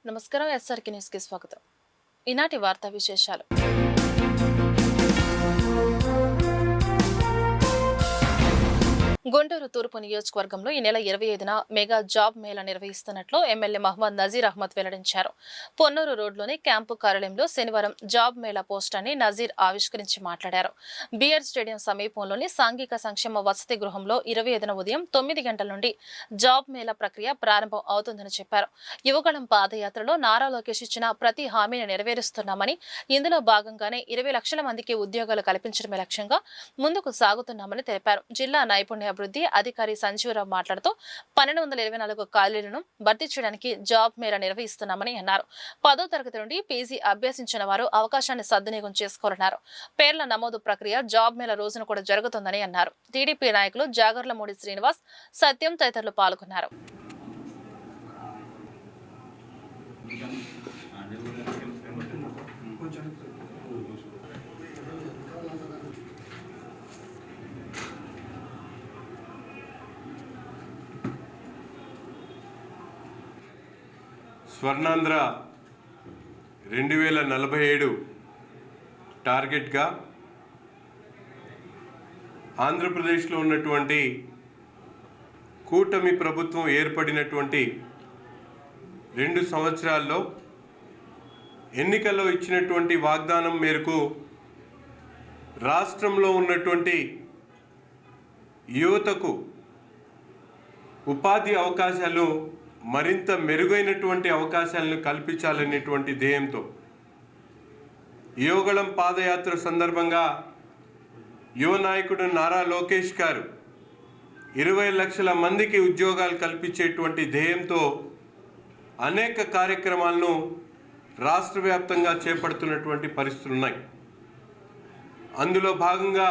నమస్కారం SRK news కి స్వాగతం. ఈనాటి వార్తా విశేషాలు. గుంటూరు తూర్పు నియోజకవర్గంలో ఈ నెల 25న మెగా జాబ్ మేళా నిర్వహిస్తున్నట్లు ఎమ్మెల్యే మహమ్మద్ నజీర్ అహ్మద్ వెల్లడించారు. పొన్నూరు రోడ్లోని క్యాంపు కార్యాలయంలో శనివారం జాబ్ మేళా పోస్టర్ని నజీర్ ఆవిష్కరించి మాట్లాడారు. బిఆర్ స్టేడియం సమీపంలోని సాంఘిక సంక్షేమ వసతి గృహంలో 25న ఉదయం 9 గంటల నుండి జాబ్ మేళా ప్రక్రియ ప్రారంభం అవుతుందని చెప్పారు. యువగళం పాదయాత్రలో నారా లోకేష్ ఇచ్చిన ప్రతి హామీని నెరవేరుస్తున్నామని, ఇందులో భాగంగానే 20 లక్షల మందికి ఉద్యోగాలు కల్పించడమే లక్ష్యంగా ముందుకు సాగుతున్నామని తెలిపారు. జిల్లా నైపుణ్య అభివృద్ధి అధికారి సంజీవరావు మాట్లాడుతూ 1224 ఖాళీలను భర్తీ చేయడానికి జాబ్ మేళా నిర్వహిస్తున్నామని అన్నారు. 10వ తరగతి నుండి పీజీ అభ్యసించిన వారు అవకాశాన్ని సద్వినియోగం చేసుకోవాలన్నారు. పేర్ల నమోదు ప్రక్రియ జాబ్ మేళా రోజున కూడా జరుగుతుందని అన్నారు. టీడీపీ నాయకులు జాగర్లమూడి శ్రీనివాస్, సత్యం తదితరులు పాల్గొన్నారు. స్వర్ణాంధ్ర 2047 టార్గెట్గా ఆంధ్రప్రదేశ్లో ఉన్నటువంటి కూటమి ప్రభుత్వం ఏర్పడినటువంటి 2 సంవత్సరాల్లో ఎన్నికల్లో ఇచ్చినటువంటి వాగ్దానం మేరకు రాష్ట్రంలో ఉన్నటువంటి యువతకు ఉపాధి అవకాశాలు మరింత మెరుగైనటువంటి అవకాశాలను కల్పించాలనేటువంటి ధ్యేయంతో యువగళం పాదయాత్ర సందర్భంగా యువ నాయకుడు నారా లోకేష్ గారు 20 లక్షల మందికి ఉద్యోగాలు కల్పించేటువంటి ధ్యేయంతో అనేక కార్యక్రమాలను రాష్ట్ర వ్యాప్తంగా చేపడుతున్నటువంటి పరిస్థితులు ఉన్నాయి. అందులో భాగంగా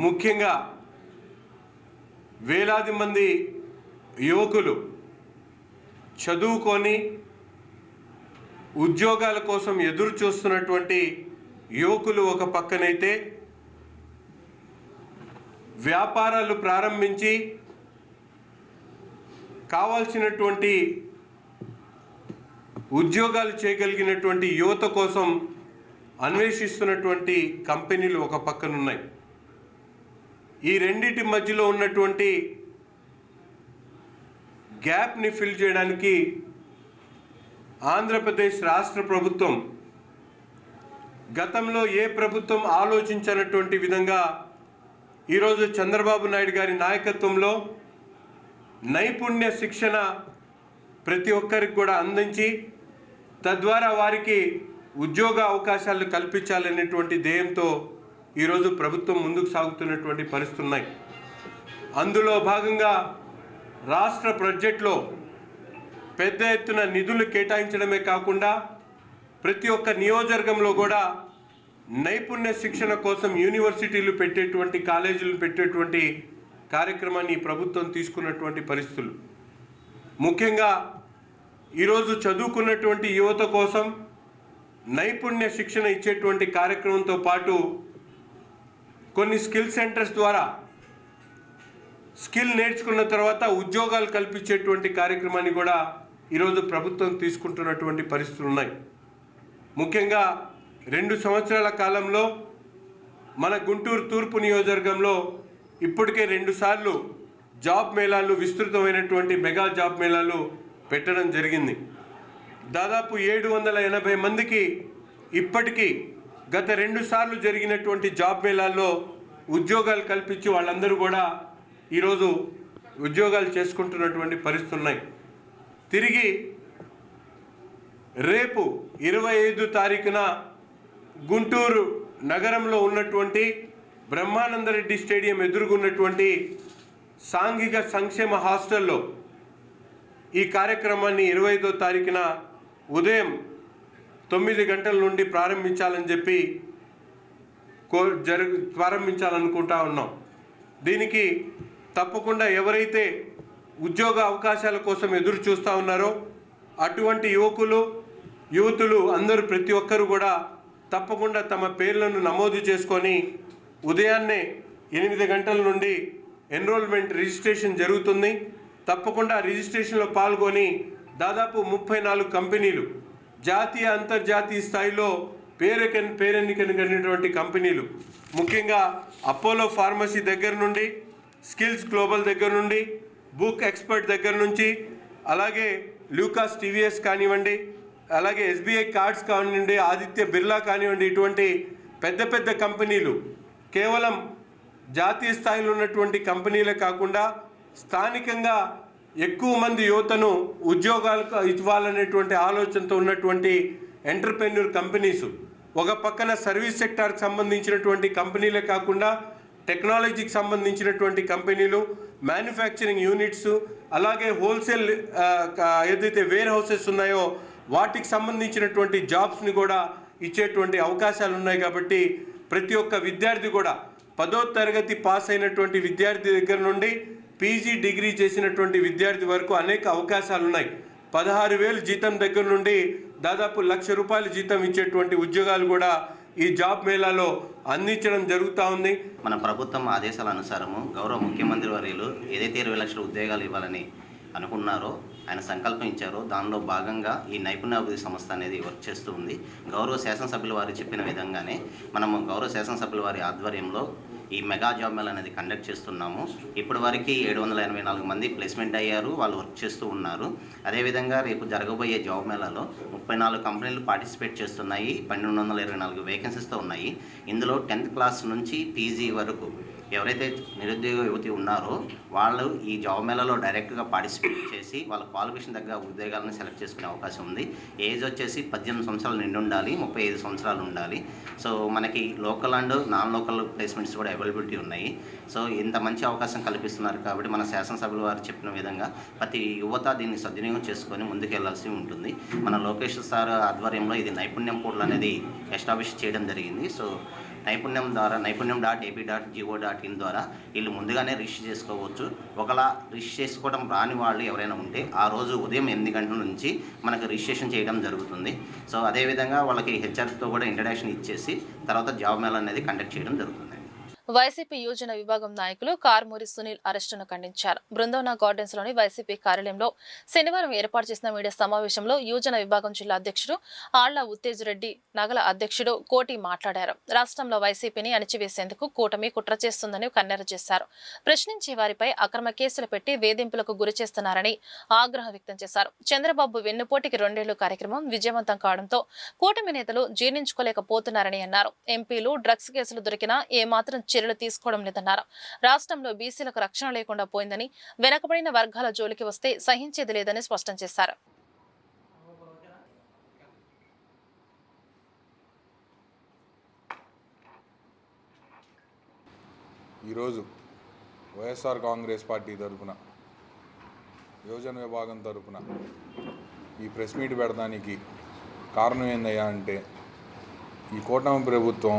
ముఖ్యంగా వేలాది మంది యువకులు చదువుకొని ఉద్యోగాల కోసం ఎదురు చూస్తున్నటువంటి యువకులు ఒక పక్కనైతే, వ్యాపారాలు ప్రారంభించి కావాల్సినటువంటి ఉద్యోగాలు చేయగలిగినటువంటి యువత కోసం అన్వేషిస్తున్నటువంటి కంపెనీలు ఒక పక్కనున్నాయి. ఈ రెండిటి మధ్యలో ఉన్నటువంటి గ్యాప్ని ఫిల్ చేయడానికి ఆంధ్రప్రదేశ్ రాష్ట్ర ప్రభుత్వం గతంలో ఏ ప్రభుత్వం ఆలోచించినటువంటి విధంగా ఈరోజు చంద్రబాబు నాయుడు గారి నాయకత్వంలో నైపుణ్య శిక్షణ ప్రతి ఒక్కరికి కూడా అందించి తద్వారా వారికి ఉద్యోగ అవకాశాలు కల్పించాలనేటువంటి ధ్యేయంతో ఈరోజు ప్రభుత్వం ముందుకు సాగుతున్నటువంటి పరిస్థితులు ఉన్నాయి. అందులో భాగంగా రాష్ట్ర బడ్జెట్లో పెద్ద ఎత్తున నిధులు కేటాయించడమే కాకుండా ప్రతి ఒక్క నియోజకవర్గంలో కూడా నైపుణ్య శిక్షణ కోసం యూనివర్సిటీలు పెట్టేటువంటి, కాలేజీలు పెట్టేటువంటి కార్యక్రమాన్ని ప్రభుత్వం తీసుకున్నటువంటి పరిస్థితులు. ముఖ్యంగా ఈరోజు చదువుకున్నటువంటి యువత కోసం నైపుణ్య శిక్షణ ఇచ్చేటువంటి కార్యక్రమంతో పాటు కొన్ని స్కిల్ సెంటర్స్ ద్వారా స్కిల్ నేర్చుకున్న తర్వాత ఉద్యోగాలు కల్పించేటువంటి కార్యక్రమాన్ని కూడా ఈరోజు ప్రభుత్వం తీసుకుంటున్నటువంటి పరిస్థితులు ఉన్నాయి. ముఖ్యంగా 2 సంవత్సరాల కాలంలో మన గుంటూరు తూర్పు నియోజకవర్గంలో ఇప్పటికే 2 సార్లు జాబ్ మేళాలు, విస్తృతమైనటువంటి మెగా జాబ్ మేళాలు పెట్టడం జరిగింది. దాదాపు 780 మందికి ఇప్పటికీ గత 2 సార్లు జరిగినటువంటి జాబ్ మేళాల్లో ఉద్యోగాలు కల్పించి వాళ్ళందరూ కూడా ఈరోజు ఉద్యోగాలు చేసుకుంటున్నటువంటి పరిస్థితులు ఉన్నాయి. తిరిగి రేపు 25 తారీఖున గుంటూరు నగరంలో ఉన్నటువంటి బ్రహ్మానందరెడ్డి స్టేడియం ఎదురుగున్నటువంటి సాంఘిక సంక్షేమ హాస్టల్లో ఈ కార్యక్రమాన్ని 25వ తారీఖున ఉదయం 9 గంటల నుండి ప్రారంభించాలని చెప్పి ప్రారంభించాలనుకుంటా ఉన్నాం. దీనికి తప్పకుండా ఎవరైతే ఉద్యోగ అవకాశాల కోసం ఎదురు చూస్తూ ఉన్నారో అటువంటి యువతులు అందరూ ప్రతి ఒక్కరు కూడా తప్పకుండా తమ పేర్లను నమోదు చేసుకొని ఉదయాన్నే 8 గంటల నుండి ఎన్రోల్మెంట్ రిజిస్ట్రేషన్ జరుగుతుంది. తప్పకుండా రిజిస్ట్రేషన్లో పాల్గొని దాదాపు 34 కంపెనీలు జాతీయ అంతర్జాతీయ స్థాయిలో పేరెన్నికైనటువంటి కంపెనీలు, ముఖ్యంగా అపోలో ఫార్మసీ దగ్గర నుండి, స్కిల్స్ గ్లోబల్ దగ్గర నుండి, బుక్ ఎక్స్పర్ట్ దగ్గర నుంచి, అలాగే లూకాస్ టీవీఎస్ కానివ్వండి, అలాగే ఎస్బీఐ కార్డ్స్ కానివ్వండి, ఆదిత్య బిర్లా కానివ్వండి, ఇటువంటి పెద్ద పెద్ద కంపెనీలు కేవలం జాతీయ స్థాయిలో ఉన్నటువంటి కంపెనీలే కాకుండా స్థానికంగా ఎక్కువ మంది యువతను ఉద్యోగాలకు ఇవ్వాలనేటువంటి ఆలోచనతో ఉన్నటువంటి ఎంటర్ప్రెన్యూర్ కంపెనీసు, ఒక పక్కన సర్వీస్ సెక్టార్కి సంబంధించినటువంటి కంపెనీలే కాకుండా టెక్నాలజీకి సంబంధించినటువంటి కంపెనీలు, మ్యానుఫ్యాక్చరింగ్ యూనిట్స్, అలాగే హోల్సేల్ ఏదైతే వేర్ హౌసెస్ ఉన్నాయో వాటికి సంబంధించినటువంటి జాబ్స్ని కూడా ఇచ్చేటువంటి అవకాశాలు ఉన్నాయి. కాబట్టి ప్రతి ఒక్క విద్యార్థి కూడా 10వ తరగతి పాస్ అయినటువంటి విద్యార్థి దగ్గర నుండి పీజీ డిగ్రీ చేసినటువంటి విద్యార్థి వరకు అనేక అవకాశాలు ఉన్నాయి. 16,000 జీతం దగ్గర నుండి దాదాపు ₹1,00,000 జీతం ఇచ్చేటువంటి ఉద్యోగాలు కూడా ఈ జాబ్ మేళాలో అందించడం జరుగుతూ ఉంది. మన ప్రభుత్వం ఆదేశాల అనుసారము గౌరవ ముఖ్యమంత్రి వర్యులు ఏదైతే 20 లక్షల ఉద్యోగాలు ఇవ్వాలని అనుకున్నారో, ఆయన సంకల్పం ఇచ్చారో, దానిలో భాగంగా ఈ నైపుణ్యాభివృద్ధి సంస్థ అనేది వర్క్ చేస్తూ ఉంది. గౌరవ శాసనసభ్యుల వారు చెప్పిన విధంగానే మనము గౌరవ శాసనసభ్యుల వారి ఆధ్వర్యంలో ఈ మెగా జాబ్ మేళా అనేది కండక్ట్ చేస్తున్నాము. ఇప్పటి వరకు 784 మంది ప్లేస్మెంట్ అయ్యారు, వాళ్ళు వర్క్ చేస్తూ ఉన్నారు. అదేవిధంగా రేపు జరగబోయే జాబ్ మేళాలో 34 కంపెనీలు పార్టిసిపేట్ చేస్తున్నాయి. 1224 వేకెన్సీస్తో ఉన్నాయి. ఇందులో 10th క్లాస్ నుంచి పీజీ వరకు ఎవరైతే నిరుద్యోగ యువతి ఉన్నారో వాళ్ళు ఈ జాబ్ మేళాలో డైరెక్ట్గా పార్టిసిపేట్ చేసి వాళ్ళ క్వాలిఫికేషన్ తగ్గ ఉద్యోగాలను సెలెక్ట్ చేసుకునే అవకాశం ఉంది. ఏజ్ వచ్చేసి 18 సంవత్సరాలు నిండి ఉండాలి, 35 సంవత్సరాలు ఉండాలి. సో మనకి local and non local placements కూడా అవైలబిలిటీ ఉన్నాయి. సో ఇంత మంచి అవకాశం కల్పిస్తున్నారు కాబట్టి మన శాసనసభ్యుల వారు చెప్పిన విధంగా ప్రతి యువత దీన్ని సద్వినియోగం చేసుకొని ముందుకెళ్లాల్సి ఉంటుంది. మన లోకేష్ సార్ ఆధ్వర్యంలో ఇది నైపుణ్యం పోర్టల్ అనేది ఎస్టాబ్లిష్ చేయడం జరిగింది. సో నైపుణ్యం ద్వారా naypunnyam.ap.go.in ద్వారా వీళ్ళు ముందుగానే రిజిస్టర్ చేసుకోవచ్చు. ఒకలా రిజిస్టర్ చేసుకోవడం రాని వాళ్ళు ఎవరైనా ఉంటే ఆ రోజు ఉదయం 8 గంటల నుంచి మనకు రిజిస్ట్రేషన్ చేయడం జరుగుతుంది. సో అదేవిధంగా వాళ్ళకి హెచ్ఆర్తో కూడా ఇంట్రడక్షన్ ఇచ్చేసి తర్వాత జాబ్ మేళా అనేది కండక్ట్ చేయడం జరుగుతుంది. వైసీపీ యువజన విభాగం నాయకులు కార్మూరి సునీల్ అరెస్టును ఖండించారు. బృందావన గార్డెన్స్ లోని వైసీపీ కార్యాలయంలో శనివారం ఏర్పాటు చేసిన మీడియా సమావేశంలో యువజన విభాగం జిల్లా అధ్యక్షుడు ఆళ్ల ఉత్తేజ్ రెడ్డి, నగల అధ్యక్షుడు కోటి మాట్లాడారు. రాష్ట్రంలో వైసీపీని అణిచివేసేందుకు కూటమి కుట్ర చేస్తుందని కన్నెర చేశారు. ప్రశ్నించే వారిపై అక్రమ కేసులు పెట్టి వేధింపులకు గురి చేస్తున్నారని ఆగ్రహం వ్యక్తం చేశారు. చంద్రబాబు వెన్నుపోటికి 2 ఏళ్లు కార్యక్రమం విజయవంతం కావడంతో కూటమి నేతలు జీర్ణించుకోలేకపోతున్నారని అన్నారు. ఎంపీలు డ్రగ్స్ కేసులు దొరికినా ఏమాత్రం చర్యలు తీసుకోవడం లేదన్నారు. రాష్ట్రంలో బీసీలకు రక్షణ లేకుండా పోయిందని, వెనకబడిన వర్గాల జోలికి వస్తే సహించేది లేదని స్పష్టం చేశారు. ఈరోజు వైఎస్ఆర్ కాంగ్రెస్ పార్టీ తరఫున యువజన విభాగం తరఫున ఈ ప్రెస్ మీట్ పెడడానికి కారణం ఏందయ్యా అంటే, ఈ కూటమి ప్రభుత్వం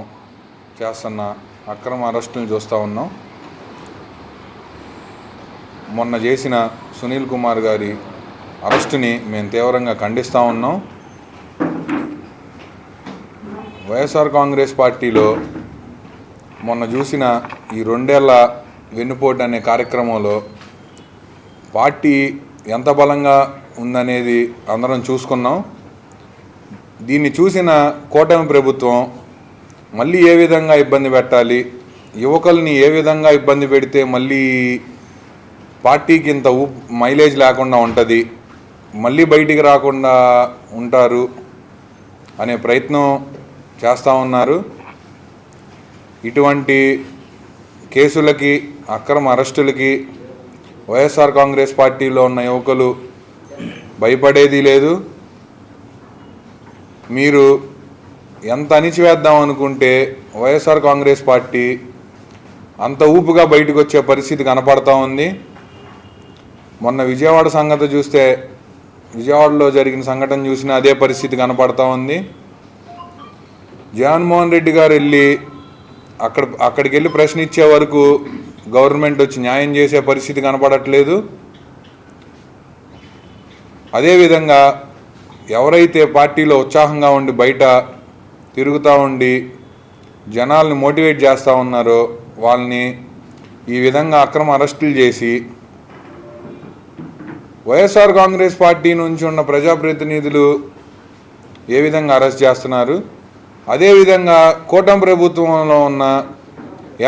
చేస్తున్న అక్రమ అరెస్టులను చూస్తూ ఉన్నాం. మొన్న చేసిన సునీల్ కుమార్ గారి అరెస్టుని మేము తీవ్రంగా ఖండిస్తూ ఉన్నాం. వైఎస్ఆర్ కాంగ్రెస్ పార్టీలో మొన్న చూసిన ఈ 2 ఏళ్ల వెన్నుపోటు అనే కార్యక్రమంలో పార్టీ ఎంత బలంగా ఉందనేది అందరం చూసుకున్నాం. దీన్ని చూసిన కూటమి ప్రభుత్వం మళ్ళీ ఏ విధంగా ఇబ్బంది పెట్టాలి, యువకుల్ని ఏ విధంగా ఇబ్బంది పెడితే మళ్ళీ పార్టీకి ఇంత మైలేజ్ లేకుండా ఉంటుంది, మళ్ళీ బయటికి రాకుండా ఉంటారు అనే ప్రయత్నం చేస్తూ ఉన్నారు. ఇటువంటి కేసులకి, అక్రమ అరెస్టులకి వైఎస్ఆర్ కాంగ్రెస్ పార్టీలో ఉన్న యువకులు భయపడేది లేదు. మీరు ఎంత అణిచివేద్దాం అనుకుంటే వైఎస్ఆర్ కాంగ్రెస్ పార్టీ అంత ఊపుగా బయటకు వచ్చే పరిస్థితి కనపడతా ఉంది. మొన్న విజయవాడ సంగతి చూస్తే, విజయవాడలో జరిగిన సంఘటన చూసినా అదే పరిస్థితి కనపడతా ఉంది. జగన్మోహన్ రెడ్డి గారు అక్కడికి వెళ్ళి ప్రశ్న ఇచ్చే వరకు గవర్నమెంట్ వచ్చి న్యాయం చేసే పరిస్థితి కనపడట్లేదు. అదేవిధంగా ఎవరైతే పార్టీలో ఉత్సాహంగా ఉండి బయట తిరుగుతూ ఉండి జనాల్ని మోటివేట్ చేస్తూ ఉన్నారో వాళ్ళని ఈ విధంగా అక్రమ అరెస్టులు చేసి వైఎస్ఆర్ కాంగ్రెస్ పార్టీ నుంచి ఉన్న ప్రజాప్రతినిధులు ఏ విధంగా అరెస్ట్ చేస్తున్నారు, అదేవిధంగా కూటమి ప్రభుత్వంలో ఉన్న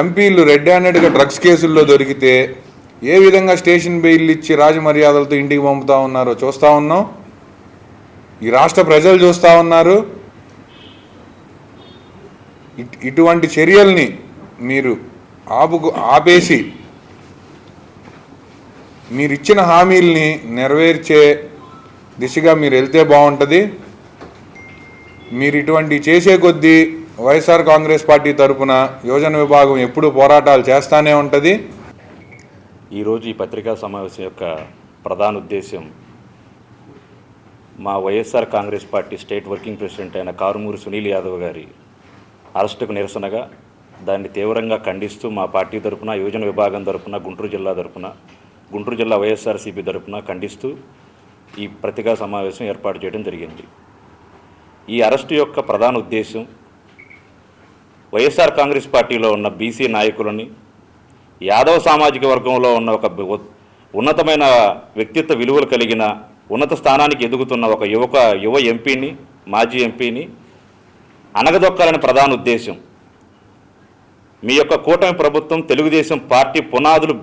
ఎంపీలు రెడ్ హ్యాండెడ్గా డ్రగ్స్ కేసుల్లో దొరికితే ఏ విధంగా స్టేషన్ బెయిల్ ఇచ్చి రాజమర్యాదలతో ఇంటికి పంపుతా ఉన్నారో చూస్తూ ఉన్నాం. ఈ రాష్ట్ర ప్రజలు చూస్తూ ఉన్నారు. ఇటువంటి చర్యల్ని మీరు ఆపేసి మీరు ఇచ్చిన హామీల్ని నెరవేర్చే దిశగా మీరు వెళ్తే బాగుంటుంది. మీరు ఇటువంటి చేసే కొద్దీ వైఎస్ఆర్ కాంగ్రెస్ పార్టీ తరఫున యువజన విభాగం ఎప్పుడూ పోరాటాలు చేస్తూనే ఉంటుంది. ఈరోజు ఈ పత్రికా సమావేశం యొక్క ప్రధాన ఉద్దేశం మా YSR Congress party state working president అయిన కారుమూరి సునీల్ యాదవ్ గారి అరెస్టుకు నిరసనగా దాన్ని తీవ్రంగా ఖండిస్తూ మా పార్టీ తరఫున యువజన విభాగం తరఫున గుంటూరు జిల్లా వైఎస్ఆర్సీపీ తరఫున ఖండిస్తూ ఈ పత్రికా సమావేశం ఏర్పాటు చేయడం జరిగింది. ఈ అరెస్టు యొక్క ప్రధాన ఉద్దేశం వైఎస్ఆర్ కాంగ్రెస్ పార్టీలో ఉన్న బీసీ నాయకులని, యాదవ సామాజిక వర్గంలో ఉన్న ఒక ఉన్నతమైన వ్యక్తిత్వ విలువలు కలిగిన ఉన్నత స్థానానికి ఎదుగుతున్న ఒక యువ ఎంపీని, మాజీ ఎంపీని అణగదొక్కాలని ప్రధాన ఉద్దేశం. మీ యొక్క కూటమి ప్రభుత్వం తెలుగుదేశం పార్టీ పునాదులు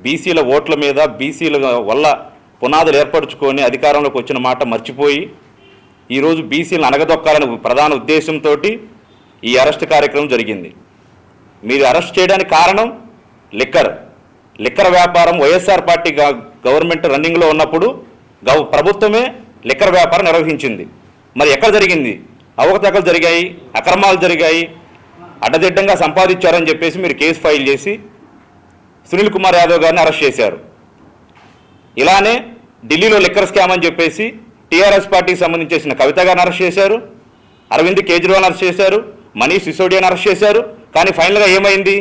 బీసీల ఓట్ల మీద, బీసీల వల్ల పునాదులు ఏర్పరచుకొని అధికారంలోకి వచ్చిన మాట మర్చిపోయి ఈరోజు బీసీలను అణగదొక్కాలని ప్రధాన ఉద్దేశంతో ఈ అరెస్ట్ కార్యక్రమం జరిగింది. మీరు అరెస్ట్ చేయడానికి కారణం లిక్కర్ వ్యాపారం. వైఎస్ఆర్ పార్టీ గవర్నమెంట్ రన్నింగ్లో ఉన్నప్పుడు ప్రభుత్వమే లిక్కర్ వ్యాపారం నిర్వహించింది. మరి ఎక్కడ జరిగింది? అవకతవకలు జరిగాయి, అక్రమాలు జరిగాయి, అడ్డదిడ్డంగా సంపాదించారని చెప్పేసి మీరు కేసు ఫైల్ చేసి సునీల్ కుమార్ యాదవ్ గారిని అరెస్ట్ చేశారు. ఇలానే ఢిల్లీలో లిక్కర్ స్కామ్ అని చెప్పేసి టీఆర్ఎస్ పార్టీకి సంబంధించిన కవిత గారిని అరెస్ట్ చేశారు, అరవింద్ కేజ్రీవాల్ అరెస్ట్ చేశారు, మనీష్ సిసోడియాని అరెస్ట్ చేశారు. కానీ ఫైనల్గా ఏమైంది?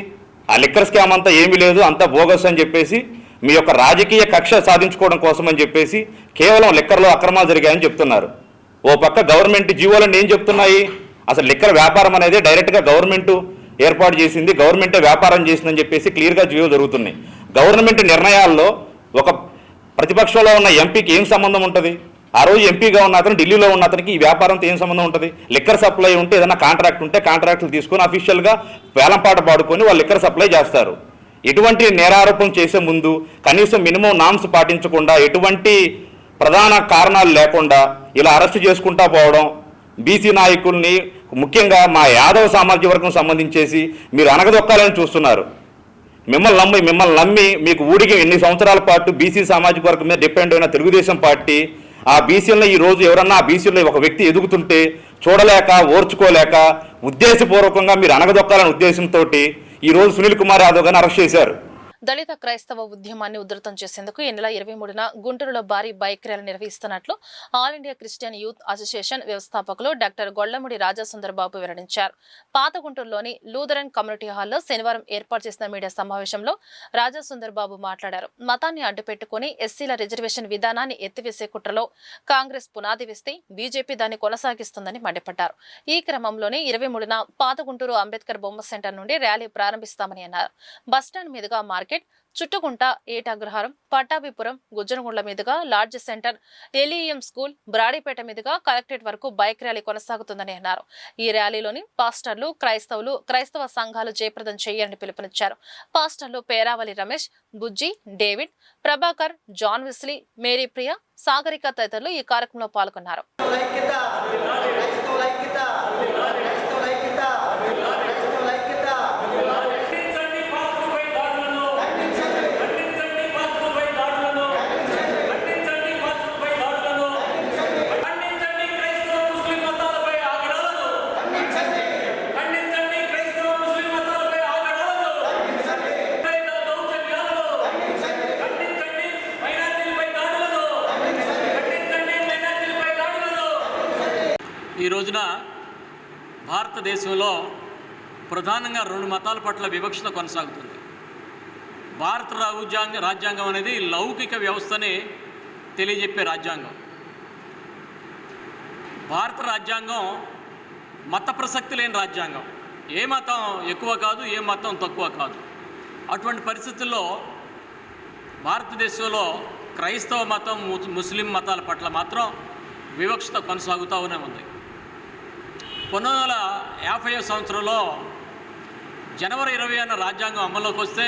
ఆ లిక్కర్ స్కామ్ అంతా ఏమీ లేదు, అంతా బోగస్ అని చెప్పేసి మీ యొక్క రాజకీయ కక్ష సాధించుకోవడం కోసం అని చెప్పేసి కేవలం లిక్కర్లో అక్రమాలు జరిగాయని చెప్తున్నారు. ఓ పక్క గవర్నమెంట్ జీవోలను ఏం చెప్తున్నాయి? అసలు లిక్కర్ వ్యాపారం అనేది డైరెక్ట్గా గవర్నమెంట్ ఏర్పాటు చేసింది, గవర్నమెంటే వ్యాపారం చేసిందని చెప్పేసి క్లియర్గా జీవో జరుగుతున్నాయి. గవర్నమెంట్ నిర్ణయాల్లో ఒక ప్రతిపక్షంలో ఉన్న ఎంపీకి ఏం సంబంధం ఉంటుంది? ఆ రోజు ఎంపీగా ఉన్న అతను, ఢిల్లీలో ఉన్న అతనికి ఈ వ్యాపారంతో ఏం సంబంధం ఉంటుంది? లిక్కర్ సప్లై ఉంటే, ఏదైనా కాంట్రాక్ట్ ఉంటే కాంట్రాక్టులు తీసుకొని అఫీషియల్గా వేలంపాట పాడుకొని వాళ్ళు లిక్కర్ సప్లై చేస్తారు. ఎటువంటి నేరారోపణ చేసే ముందు కనీసం మినిమం నామ్స్ పాటించకుండా, ఎటువంటి ప్రధాన కారణాలు లేకుండా ఇలా అరెస్ట్ చేసుకుంటా పోవడం, బీసీ నాయకుల్ని ముఖ్యంగా మా యాదవ సామాజిక వర్గం సంబంధించేసి మీరు అనగదొక్కాలని చూస్తున్నారు. మిమ్మల్ని నమ్మి మీకు ఊడికి ఎన్ని సంవత్సరాల పాటు బీసీ సామాజిక వర్గం మీద డిపెండ్ అయిన తెలుగుదేశం పార్టీ ఆ బీసీలను ఈరోజు ఎవరన్నా ఆ బీసీలో ఒక వ్యక్తి ఎదుగుతుంటే చూడలేక, ఓర్చుకోలేక ఉద్దేశపూర్వకంగా మీరు అనగదొక్కాలనే ఉద్దేశంతో ఈరోజు సునీల్ కుమార్ యాదవ్ గారిని అరెస్ట్ చేశారు. దళిత క్రైస్తవ ఉద్యమాన్ని ఉధృతం చేసేందుకు ఈ నెల 23న గుంటూరులో భారీ బైక్ ర్యాలీ నిర్వహిస్తున్నట్లు all India Christian youth association వ్యవస్థాపకులు డాక్టర్ గొల్లముడి రాజాసుందరబాబు వెల్లడించారు. పాత గుంటూరులోని లూథరన్ కమ్యూనిటీ హాల్లో శనివారం ఏర్పాటు చేసిన మీడియా సమావేశంలో రాజాసుందరబాబు మాట్లాడారు. మతాన్ని అడ్డుపెట్టుకుని ఎస్సీల రిజర్వేషన్ విధానాన్ని ఎత్తివేసే కుట్రలో కాంగ్రెస్ పునాది వేస్తే బీజేపీ దాన్ని కొనసాగిస్తుందని మండిపడ్డారు. ఈ క్రమంలోనే 23న పాత గుంటూరు అంబేద్కర్ బొమ్మ సెంటర్ నుండి ర్యాలీ ప్రారంభిస్తామని అన్నారు. బస్టాండ్ మీదుగా మార్కెట్, చుట్టుకుంట, ఏటాగ్రహారం, పట్టాభిపురం, గుజ్జనగుండ్ల మీదుగా LADS centre, LEM school, Brodipet మీదుగా కలెక్టరేట్ వరకు బైక్ ర్యాలీ కొనసాగుతుందని అన్నారు. ఈ ర్యాలీలోని పాస్టర్లు, క్రైస్తవ సంఘాలు జయప్రదం చేయాలని పిలుపునిచ్చారు. పాస్టర్లు Peravali Ramesh, Bujji, David, Prabhakar, John Wesley, Mary Priya, Sagarika తదితరులు ఈ కార్యక్రమంలో పాల్గొన్నారు. ఈ రోజున భారతదేశంలో ప్రధానంగా 2 మతాల పట్ల వివక్షత కొనసాగుతుంది. భారత రాజ్యాంగం అనేది లౌకిక వ్యవస్థని తెలియజెప్పే రాజ్యాంగం. భారత రాజ్యాంగం మత ప్రసక్తి లేని రాజ్యాంగం. ఏ మతం ఎక్కువ కాదు, ఏ మతం తక్కువ కాదు. అటువంటి పరిస్థితుల్లో భారతదేశంలో క్రైస్తవ మతం ముస్లిం మతాల పట్ల మాత్రం వివక్షత కొనసాగుతూనే ఉంది. 1950 సంవత్సరంలో జనవరి 20న రాజ్యాంగం అమల్లోకి వస్తే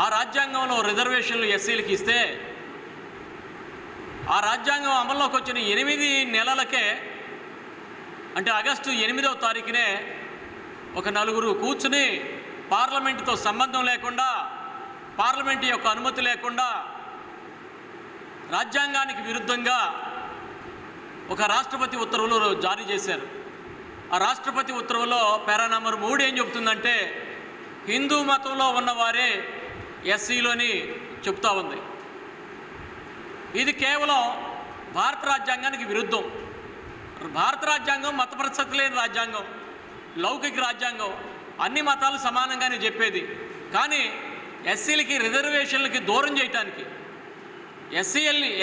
ఆ రాజ్యాంగంలో రిజర్వేషన్లు ఎస్సీలకు ఇస్తే ఆ రాజ్యాంగం అమల్లోకి వచ్చిన 8 నెలలకే, అంటే ఆగస్టు 8వ తారీఖునే ఒక నలుగురు కూర్చుని పార్లమెంటుతో సంబంధం లేకుండా, పార్లమెంటు యొక్క అనుమతి లేకుండా రాజ్యాంగానికి విరుద్ధంగా ఒక రాష్ట్రపతి ఉత్తర్వులు జారీ చేశారు. ఆ రాష్ట్రపతి ఉత్తర్వులో పారా నంబర్ 3 ఏం చెబుతుందంటే హిందూ మతంలో ఉన్నవారే ఎస్సీలోని చెప్తా ఉంది. ఇది కేవలం భారత రాజ్యాంగానికి విరుద్ధం. భారత రాజ్యాంగం మత ప్రసక్తి లేని రాజ్యాంగం, లౌకిక రాజ్యాంగం, అన్ని మతాలు సమానంగానే చెప్పేది. కానీ ఎస్సీలకి రిజర్వేషన్లకి దూరం చేయటానికి,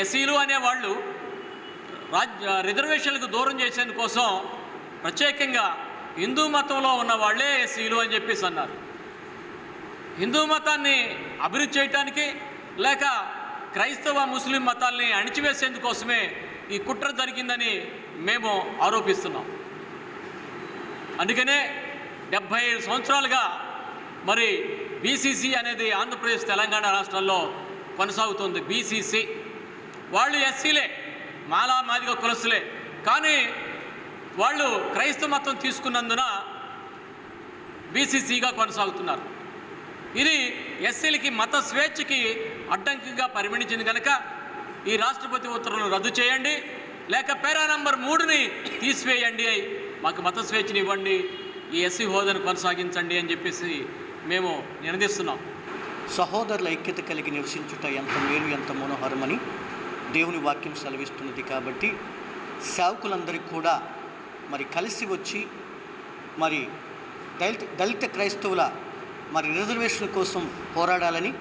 ఎస్సీలు అనేవాళ్ళు రిజర్వేషన్లకు దూరం చేసేందుకోసం ప్రత్యేకంగా హిందూ మతంలో ఉన్న వాళ్ళే ఎస్సీలు అని చెప్పేసి అన్నారు. హిందూ మతాన్ని అభివృద్ధి చేయటానికి లేక క్రైస్తవ ముస్లిం మతాల్ని అణిచివేసేందుకోసమే ఈ కుట్ర జరిగిందని మేము ఆరోపిస్తున్నాం. అందుకనే 75 సంవత్సరాలుగా మరి బీసీసీ అనేది ఆంధ్రప్రదేశ్ తెలంగాణ రాష్ట్రాల్లో కొనసాగుతుంది. బీసీసీ వాళ్ళు ఎస్సీలే, మాలా మాదిగ కులస్తులే, కానీ వాళ్ళు క్రైస్తవ మతం తీసుకున్నందున బీసీసీగా కొనసాగుతున్నారు. ఇది ఎస్సీలకి మత స్వేచ్ఛకి అడ్డంకిగా పరిగణించింది కనుక ఈ రాష్ట్రపతి ఉత్తర్వులను రద్దు చేయండి, లేక పారా నంబర్ 3ని తీసివేయండి, మాకు మత స్వేచ్ఛని ఇవ్వండి, ఈ ఎస్సీ హోదాను కొనసాగించండి అని చెప్పేసి మేము నినదిస్తున్నాం. సహోదరుల ఐక్యత కలిగి నివసించుట ఎంత మేలు, ఎంత మనోహరమని దేవుని వాక్యం సెలవిస్తున్నది. కాబట్టి సేవకులందరికీ కూడా మరి కలిసి వచ్చి మరి దళిత క్రైస్తవుల మరి రిజర్వేషన్ కోసం పోరాడాలని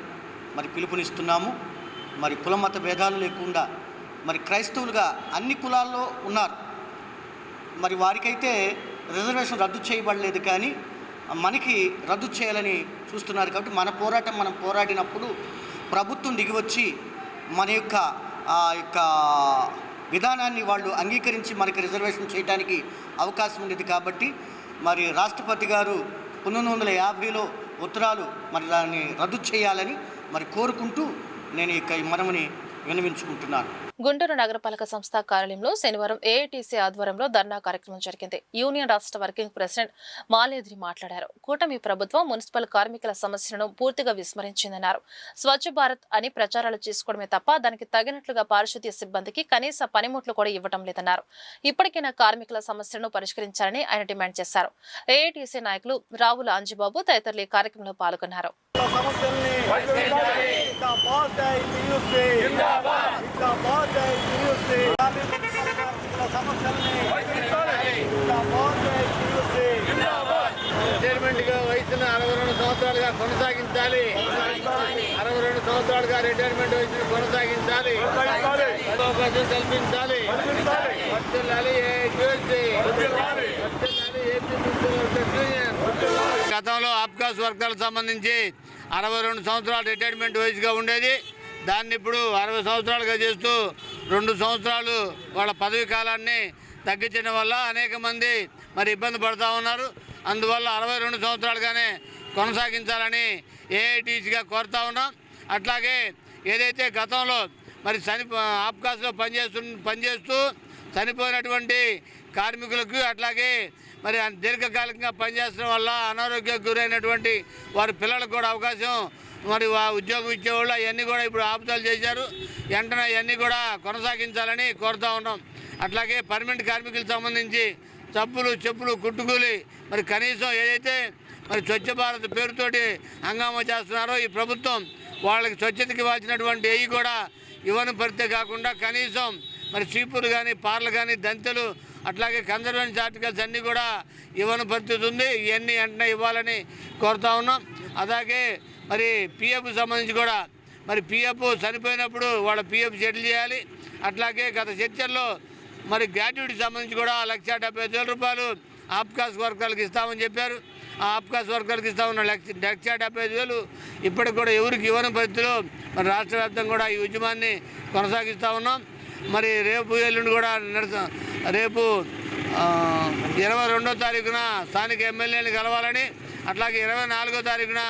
మరి పిలుపునిస్తున్నాము. మరి కుల మత భేదాలు లేకుండా మరి క్రైస్తవులుగా అన్ని కులాల్లో ఉన్నారు. మరి వారికైతే రిజర్వేషన్ రద్దు చేయబడలేదు, కానీ మనకి రద్దు చేయాలని చూస్తున్నారు. కాబట్టి మన పోరాటం మనం పోరాడినప్పుడు ప్రభుత్వం దిగివచ్చి మన యొక్క విధానాన్ని వాళ్ళు అంగీకరించి మనకి రిజర్వేషన్ చేయడానికి అవకాశం ఉండేది. కాబట్టి మరి రాష్ట్రపతి గారు 1950లో ఉత్తరాలు మరి దాన్ని రద్దు చేయాలని మరి కోరుకుంటూ నేను ఈ మనవిని విన్నవించుకుంటున్నాను. గుంటూరు నగరపాలక సంస్థ కార్యాలయంలో శనివారం ఏఐటీసీ ఆధ్వర్యంలో ధర్నా కార్యక్రమం జరిగింది. యూనియన్ రాష్ట్ర వర్కింగ్ ప్రెసిడెంట్ మాలేద్రి మాట్లాడారు. కూటమి ప్రభుత్వం మున్సిపల్ కార్మికుల సమస్యలను పూర్తిగా విస్మరించిందన్నారు. స్వచ్ఛ భారత్ అని ప్రచారాలు చేసుకోవడమే తప్ప దానికి తగినట్లుగా పారిశుద్ధ్య సిబ్బందికి కనీస పనిముట్లు కూడా ఇవ్వడం లేదన్నారు. ఇప్పటికైనా కార్మికుల సమస్యలను పరిష్కరించాలని ఆయన డిమాండ్ చేశారు. ఏఐటీసీ నాయకులు రావుల అంజిబాబు తదితరులు ఈ కార్యక్రమంలో పాల్గొన్నారు. రిటైర్మెంట్గా వయసును 62 సంవత్సరాలుగా కొనసాగించాలి. 62 సంవత్సరాలుగా రిటైర్మెంట్ వయసును కొనసాగించాలి. అవకాశం కల్పించాలి. గతంలో అబ్కాస్ వర్కర్లకు సంబంధించి 62 సంవత్సరాలు రిటైర్మెంట్ వయసుగా ఉండేది. దాన్ని ఇప్పుడు 60 సంవత్సరాలుగా చేస్తూ 2 సంవత్సరాలు వాళ్ళ పదవి కాలాన్ని తగ్గించడం వల్ల అనేక మంది మరి ఇబ్బంది పడుతూ ఉన్నారు. అందువల్ల 62 సంవత్సరాలుగానే కొనసాగించాలని ఏఐటీసీగా కోరుతా ఉన్నాం. అట్లాగే ఏదైతే గతంలో మరి ఆబ్కాస్లో పనిచేస్తూ చనిపోయినటువంటి కార్మికులకు, అట్లాగే మరి దీర్ఘకాలికంగా పనిచేయడం వల్ల అనారోగ్యానికి గురైనటువంటి వారి పిల్లలకు కూడా అవకాశం మరి ఉద్యోగం ఇచ్చేవాళ్ళు అవన్నీ కూడా ఇప్పుడు ఆపుతాలు చేశారు. వెంటనే అవన్నీ కూడా కొనసాగించాలని కోరుతూ ఉన్నాం. అట్లాగే పర్మనెంట్ కార్మికులకు సంబంధించి చెప్పులు కుట్టుకూలి మరి కనీసం ఏదైతే మరి స్వచ్ఛ భారత్ పేరుతోటి హంగామా చేస్తున్నారో ఈ ప్రభుత్వం వాళ్ళకి స్వచ్ఛతకి ఇవ్వాల్సినటువంటి ఏవి కూడా ఇవ్వని పరిస్థితి కాకుండా కనీసం మరి చీపులు కానీ పార్లు కానీ దంతెలు అట్లాగే కన్జర్వేషన్ ఆర్టికల్స్ అన్నీ కూడా ఇవ్వని పరిస్థితి ఉంది. ఇవన్నీ వెంటనే ఇవ్వాలని కోరుతా ఉన్నాం. అలాగే మరి పిఎఫ్ సంబంధించి కూడా మరి పిఎఫ్ చనిపోయినప్పుడు వాళ్ళ పిఎఫ్ సెటిల్ చేయాలి. అట్లాగే గత చర్చల్లో మరి గ్రాట్యుటీ సంబంధించి కూడా 1,70,000 రూపాయలు ఆప్కాస్ వర్కర్లకు ఇస్తామని చెప్పారు. ఆ ఆప్కాస్ వర్కర్కి ఇస్తా ఉన్న లక్ష 75,000 ఇప్పటికి కూడా ఎవరికి ఇవ్వని పరిస్థితిలో మరి రాష్ట్ర వ్యాప్తంగా కూడా ఈ ఉద్యమాన్ని కొనసాగిస్తూ ఉన్నాం. మరి రేపు ఎల్లుండి కూడా రేపు 22వ తారీఖున స్థానిక ఎమ్మెల్యేని కలవాలని, అట్లాగే 24వ తారీఖున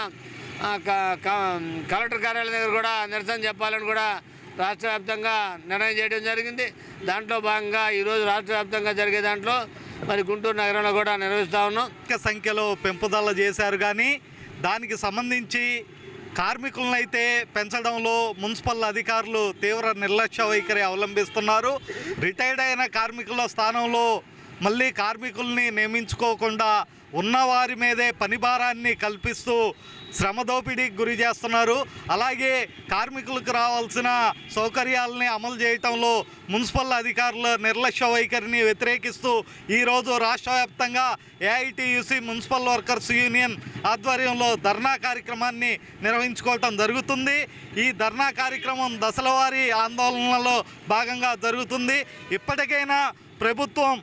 కలెక్టర్ కార్యాలయం దగ్గర కూడా నిరసన చెప్పాలని కూడా రాష్ట్ర వ్యాప్తంగా నిర్ణయం చేయడం జరిగింది. దాంట్లో భాగంగా ఈరోజు రాష్ట్ర వ్యాప్తంగా జరిగే దాంట్లో మరి గుంటూరు నగరంలో కూడా నిర్వహిస్తూ ఉన్నాం. సంఖ్యలో పెంపుదల చేశారు, కానీ దానికి సంబంధించి కార్మికులను అయితే పెంచడంలో మున్సిపల్ అధికారులు తీవ్ర నిర్లక్ష్య వైఖరి అవలంబిస్తున్నారు. రిటైర్డ్ అయిన కార్మికుల స్థానంలో మళ్ళీ కార్మికుల్ని నియమించుకోకుండా ఉన్నవారి మీదే పని భారాన్ని కల్పిస్తూ శ్రమ దోపిడీకి గురి చేస్తున్నారు. అలాగే కార్మికులకు రావాల్సిన సౌకర్యాలని అమలు చేయటంలో మున్సిపల్ అధికారుల నిర్లక్ష్య వైఖరిని వ్యతిరేకిస్తూ ఈరోజు రాష్ట్ర వ్యాప్తంగా ఏఐటీయూసీ మున్సిపల్ వర్కర్స్ యూనియన్ ఆధ్వర్యంలో ధర్నా కార్యక్రమాన్ని నిర్వహించుకోవటం జరుగుతుంది. ఈ ధర్నా కార్యక్రమం దశలవారీ ఆందోళనలో భాగంగా జరుగుతుంది. ఇప్పటికైనా ప్రభుత్వం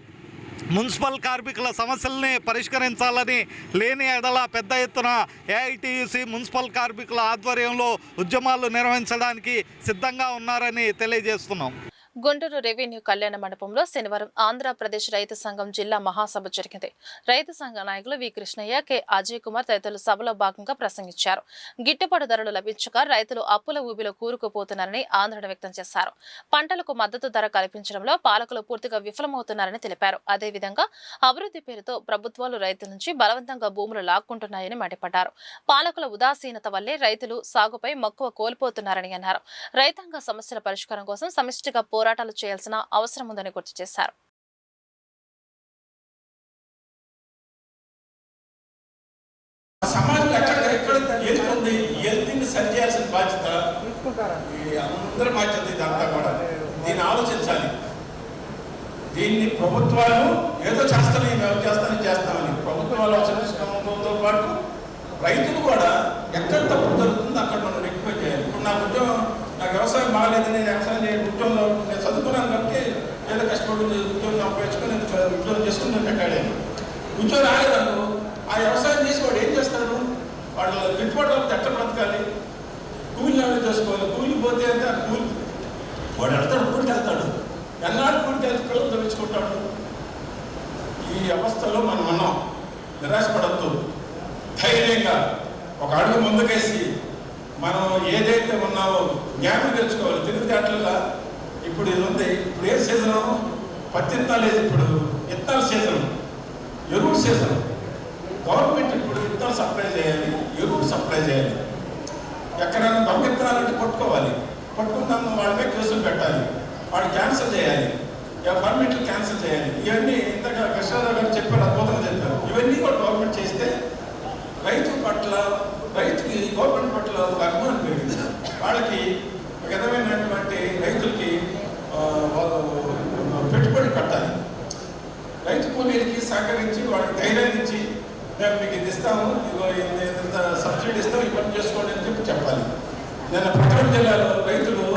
మున్సిపల్ కార్మికుల సమస్యల్ని పరిష్కరించాలని, లేని ఎడల పెద్ద ఎత్తున ఏఐటీయూసీ మున్సిపల్ కార్మికుల ఆధ్వర్యంలో ఉద్యమాలు నిర్వహించడానికి సిద్ధంగా ఉన్నారని తెలియజేస్తున్నాం. గుంటూరు రెవెన్యూ కళ్యాణ మండపంలో శనివారం ఆంధ్రప్రదేశ్ రైతు సంఘం జిల్లా మహాసభ జరిగింది. రైతు సంఘ నాయకులు వి కృష్ణయ్య, కె అజయ్ కుమార్ తదితరులు సభలో భాగంగా ప్రసంగించారు. గిట్టుబాటు ధరలు లభించక రైతులు అప్పుల ఊబిలో కూరుకుపోతున్నారని ఆందోళన వ్యక్తం చేశారు. పంటలకు మద్దతు ధర కల్పించడంలో పాలకులు పూర్తిగా విఫలమవుతున్నారని తెలిపారు. అదేవిధంగా అభివృద్ధి పేరుతో ప్రభుత్వాలు రైతుల నుంచి బలవంతంగా భూములు లాక్కుంటున్నాయని మండిపడ్డారు. పాలకుల ఉదాసీనత వల్లే రైతులు సాగుపై మక్కువ కోల్పోతున్నారని అన్నారు. రైతాంగ సమస్యల పరిష్కారం కోసం సమిష్టిగా పోరాటాలు చేయాల్సిన అవసరం ఉందని గుర్తు చేశారు. సమాజం ఎక్కడ వెళ్తుంది, వెళ్తుంది సరి చేయాల్సిన బాధ్యత అందరి బాధ్యత. ఇదంతా కూడా దీన్ని ఆలోచించాలి. దీన్ని ప్రభుత్వాలు ఏదో చేస్తామని ప్రభుత్వాలు ఆలోచించడంతో పాటు రైతులు కూడా ఎక్కడ తప్పు జరుగుతుందో అక్కడ మనం రెక్టిఫై చేయాలి. ఇప్పుడు నాకు వ్యవసాయం బాగాలేదు, నేను వ్యవసాయం ఉద్యోగంలో నేను చదువుకున్నాను కాబట్టి ఏదో కష్టపడి ఉద్యోగం సంపాదించుకొని ఉద్యోగం చేసుకుని నేను పెట్టాడాను. ఉద్యోగం రాలేదను ఆ వ్యవసాయం చేసి వాడు ఏం చేస్తాడు? వాడు గిట్టుబాటు ఎట్ట బ్రతకాలి? కూలి చేసుకోవాలి. కూలి పోతే అంటే ఆ కూలి వాడు వెళ్తాడు, కూలికి వెళ్తాడు. ఎన్నాడు కూలికి వెళ్తే పిల్లలు తెచ్చుకుంటాడు. ఈ అవస్థలో మనం ఉన్నాం. నిరాశపడద్దు, ధైర్యంగా ఒక అడుగు ముందుకేసి మనం ఏదైతే ఉన్నామో జ్ఞానం తెచ్చుకోవాలి. తెలివితేటలుగా ఇప్పుడు ఇది ఉంది. ఇప్పుడు ఏ సీజను? పత్తి విత్తనాలు వేసి ఇప్పుడు విత్తనాల సీజన్, ఎరువుల సీజన్. గవర్నమెంట్ ఇప్పుడు విత్తనాలు సప్లై చేయాలి, ఎరువులు సప్లై చేయాలి. ఎక్కడైనా దొంగ విత్తనాలంటే పట్టుకోవాలి. పట్టుకుంటాము వాళ్ళ మీద కేసులు పెట్టాలి, వాళ్ళు క్యాన్సిల్ చేయాలి, పర్మిట్లు క్యాన్సిల్ చేయాలి. ఇవన్నీ ఇంతక కృష్ణారావు గారు చెప్పారు, అద్భుతంగా చెప్పారు. ఇవన్నీ కూడా గవర్నమెంట్ చేస్తే రైతుకి గవర్నమెంట్ పట్ల ఒక అభిమానం పెరిగింది. వాళ్ళకి ఒక విధమైనటువంటి రైతులకి పెట్టుబడి పెట్టాలి. రైతు కూలీలకి సహకరించి వాళ్ళకి ధైర్యాన్ని ఇచ్చి మేము మీకు ఇది ఇస్తాము, ఇంత సబ్సిడీ ఇస్తాము, ఈ పని చేసుకోండి అని చెప్పాలి. నిన్న ప్రకాశం జిల్లాలో రైతులు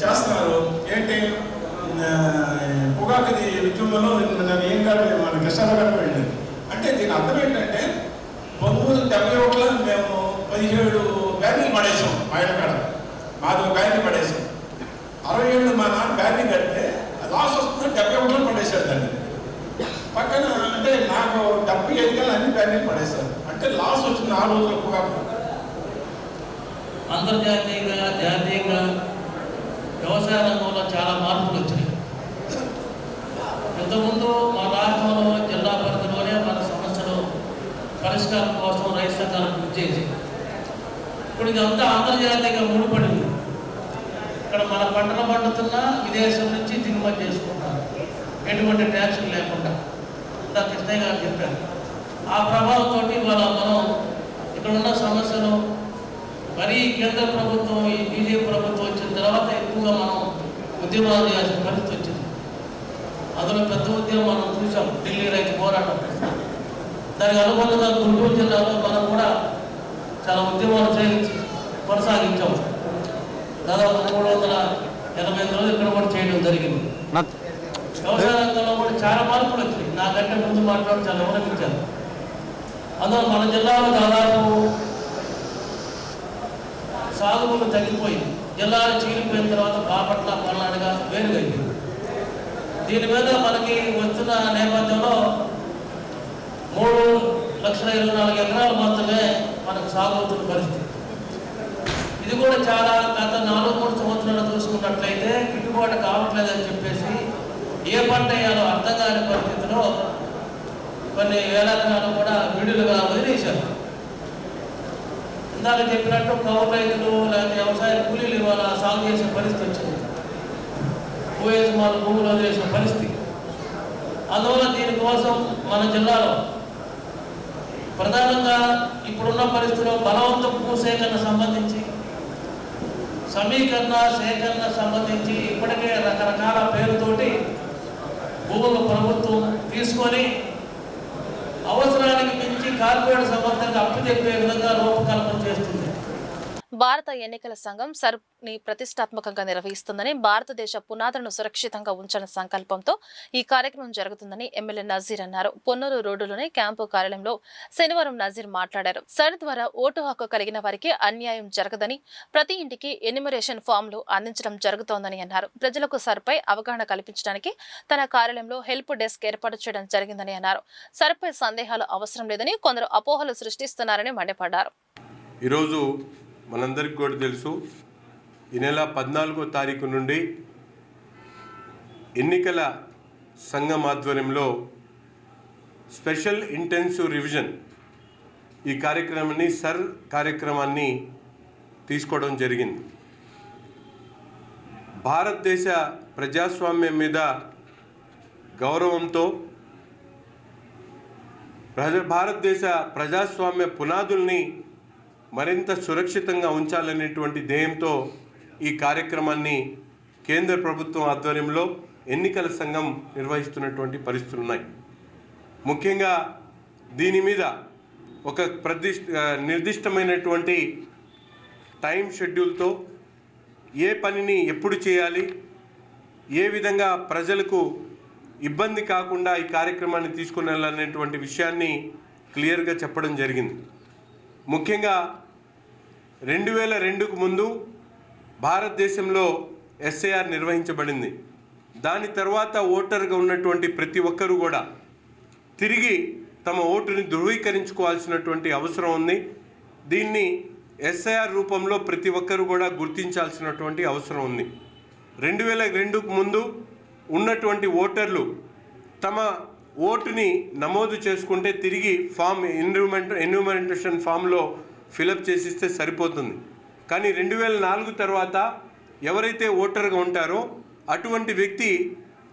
చేస్తున్నారు. ఏంటి పొగాకుది ఉద్యమంలో నన్ను ఏం కాదు మన కృష్ణారావు గారు వెళ్ళింది. అంటే దీని అర్థం ఏంటంటే 1971లో మేము 17 బ్యానీలు పడేసాం. మా ఆయన కాడ మాది ఒక బ్యానీ పడేసాం. 67 మా నాన్న బ్యానీ కడితే లాస్ వస్తుందని 71లో పడేశారు దాన్ని. పక్కన అంటే నాకు 75 అన్ని బ్యానీలు పడేశారు. అంటే లాస్ వచ్చింది ఆ రోజులు పొగాకు. అంతర్జాతీయంగా జాతీయంగా వ్యవసాయ రంగంలో చాలా మార్పులు వచ్చినాయి. ఇంతకుముందు మా రాష్ట్రంలో జిల్లా పరిధిలోనే మన సమస్యలు పరిష్కారం కోసం రైతు సంఘాలు కృషి చేసి ఇప్పుడు ఇదంతా అంతర్జాతీయంగా ముడిపడింది. ఇక్కడ మన పంటలు పండుతున్నా విదేశం నుంచి దిగుమతి చేసుకుంటారు, ఎటువంటి ట్యాక్సులు లేకుండా. ఇంత కృష్ణయ్య గారు చెప్పారు. ఆ ప్రభావంతో ఇవాళ మనం ఇక్కడ ఉన్న సమస్యలు మరీ కేంద్ర ప్రభుత్వం, ఈ బీజేపీ ప్రభుత్వం వచ్చిన తర్వాత ఎక్కువగా మనం ఉద్యమాలు చేయాల్సిన పరిస్థితి వచ్చింది. అందులో పెద్ద ఉద్యమం మనం చూసాం, ఢిల్లీ రైతు పోరాటం. దానికి అనుబంధంగా గుంటూరు జిల్లాలో మనం కూడా చాలా ఉద్యమాలు కొనసాగించాం. దాదాపు 380 రోజులు ఇక్కడ కూడా చేయడం జరిగింది. వ్యవసాయ రంగంలో కూడా చాలా మార్పులు వచ్చినాయి. నాకంటే ముందు మాట్లాడి చాలా వివరించారు. అందులో మన జిల్లాలో దాదాపు సాగు భూమి తగ్గిపోయింది. జిల్లాలు చీలిపోయిన తర్వాత బాపట్ల, పల్నాడుగా వేరుగైంది. దీని మీద మనకి వస్తున్న నేపథ్యంలో 3,24,000 ఎకరాలు మాత్రమే మనకు సాగు అవుతున్న పరిస్థితి. ఇది కూడా చాలా గత 4-3 సంవత్సరాలు చూసుకున్నట్లయితే గిట్టుబాటు కావట్లేదని చెప్పేసి ఏ పంట వేయాలో అర్థం కాని పరిస్థితిలో కొన్ని వేల ఎకరాలు కూడా విడులుగా వదిలేశారు. ఇందాక చెప్పినట్టు కౌలు రైతులు లేకపోతే వ్యవసాయ కూలీలు ఇవాళ సాగు చేసే పరిస్థితి వచ్చింది. భూయజమానులు భూములు వదిలేసిన పరిస్థితి. అందువల్ల దీనికోసం మన జిల్లాలో ప్రధానంగా ఇప్పుడున్న పరిస్థితిలో బలవంత భూసేకరణ సంబంధించి, సమీకరణ సేకరణ సంబంధించి ఇప్పటికే రకరకాల పేరుతోటి భూములు ప్రభుత్వం తీసుకొని అవసరానికి మించి కార్పొరేట్ సంస్థలకు అప్పు చెప్పే విధంగా రూపకల్పన చేస్తుంది. భారత ఎన్నికల సంఘం సర్ప్ని ప్రతిష్టాత్మకంగా నిర్వహిస్తుందని, భారతదేశ పునాదులను సురక్షితంగా ఉంచాలనే సంకల్పంతో ఈ కార్యక్రమం జరుగుతుందని ఎమ్మెల్యే నజీర్ అన్నారు. పొన్నూరు రోడ్డులోని క్యాంపు కార్యాలయంలో శనివారం నజీర్ మాట్లాడారు. సర్ ద్వారా ఓటు హక్కు కలిగిన వారికి అన్యాయం జరగదని, ప్రతి ఇంటికి ఎన్యూమరేషన్ ఫామ్లు అందించడం జరుగుతోందని అన్నారు. ప్రజలకు సర్పై అవగాహన కల్పించడానికి తన కార్యాలయంలో హెల్ప్ డెస్క్ ఏర్పాటు చేయడం జరిగిందని అన్నారు. సర్పై సందేహాలు అవసరం లేదని, కొందరు అపోహలు సృష్టిస్తున్నారని మండిపడ్డారు. ఈరోజు మనందరికీ కూడా తెలుసు, ఈ నెల 14వ తారీఖు నుండి ఎన్నికల సంఘం ఆధ్వర్యంలో స్పెషల్ ఇంటెన్సివ్ రివిజన్ ఈ కార్యక్రమాన్ని సర్ కార్యక్రమాన్ని తీసుకోవడం జరిగింది. భారతదేశ ప్రజాస్వామ్యం మీద గౌరవంతో భారతదేశ ప్రజాస్వామ్య పునాదుల్ని మరింత సురక్షితంగా ఉంచాలనేటువంటి ధ్యేయంతో ఈ కార్యక్రమాన్ని కేంద్ర ప్రభుత్వం ఆధ్వర్యంలో ఎన్నికల సంఘం నిర్వహిస్తున్నటువంటి పరిస్థితులు ఉన్నాయి. ముఖ్యంగా దీని మీద ఒక నిర్దిష్టమైనటువంటి టైం షెడ్యూల్తో ఏ పనిని ఎప్పుడు చేయాలి, ఏ విధంగా ప్రజలకు ఇబ్బంది కాకుండా ఈ కార్యక్రమాన్ని తీసుకుని వెళ్ళాలనేటువంటి విషయాన్ని క్లియర్గా చెప్పడం జరిగింది. ముఖ్యంగా 2002కు ముందు భారతదేశంలో ఎస్ఐఆర్ నిర్వహించబడింది. దాని తర్వాత ఓటర్గా ఉన్నటువంటి ప్రతి ఒక్కరూ కూడా తిరిగి తమ ఓటుని ధృవీకరించుకోవాల్సినటువంటి అవసరం ఉంది. దీన్ని ఎస్ఐఆర్ రూపంలో ప్రతి ఒక్కరూ కూడా గుర్తించాల్సినటువంటి అవసరం ఉంది. 2002కు ముందు ఉన్నటువంటి ఓటర్లు తమ ఓటుని నమోదు చేసుకుంటే తిరిగి ఫామ్ ఎన్యూమరేషన్ ఫామ్లో ఫిలప్ చేసిస్తే సరిపోతుంది. కానీ 2004 తర్వాత ఎవరైతే ఓటర్గా ఉంటారో అటువంటి వ్యక్తి